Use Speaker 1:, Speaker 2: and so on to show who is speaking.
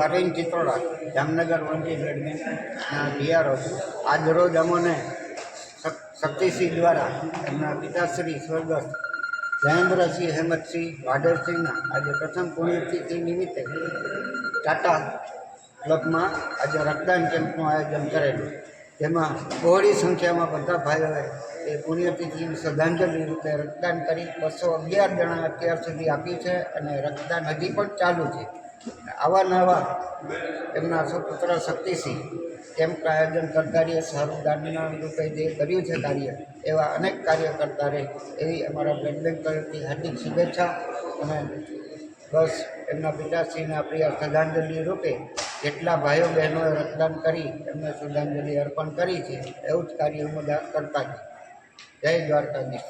Speaker 1: અરવિંદ ચિત્રોડા જામનગર વંચિત બ્લડ બેંકના ડીઆરઓ છું। આજ રોજ અમોને શક્તિસિંહ દ્વારા એમના પિતાશ્રી સ્વર્ગસ્થ જયેન્દ્રસિંહ હેમંતસિંહ વાઢેરસિંહના આજે પ્રથમ પુણ્યતિથિ નિમિત્તે ટાટા ક્લબમાં આજે રક્તદાન કેમ્પનું આયોજન કરેલું, જેમાં બહોળી સંખ્યામાં બધા ભાઈઓએ એ પુણ્યતિથિની શ્રદ્ધાંજલિ રૂપે રક્તદાન કરી 211 જણા અત્યાર સુધી આપ્યું છે અને રક્તદાન હજી પણ ચાલુ છે। આવા નવા એમના સુપુત્ર શક્તિસિંહ કેમ્પનું આયોજન કરતા રહીએ, સારું દાનના રૂપે જે કર્યું છે કાર્ય, એવા અનેક કાર્ય કરતા રહે એવી અમારા બ્લડ બેંક તરફથી હાર્દિક શુભેચ્છા। અને બસ એમના પિતાશ્રીના પ્રિય શ્રદ્ધાંજલિ રૂપે જેટલા ભાઈઓ બહેનોએ રક્તદાન કરી એમને શ્રદ્ધાંજલિ અર્પણ કરી છે, એવું જ કાર્ય બધા કરતા જ। જય દ્વારકાધીશ।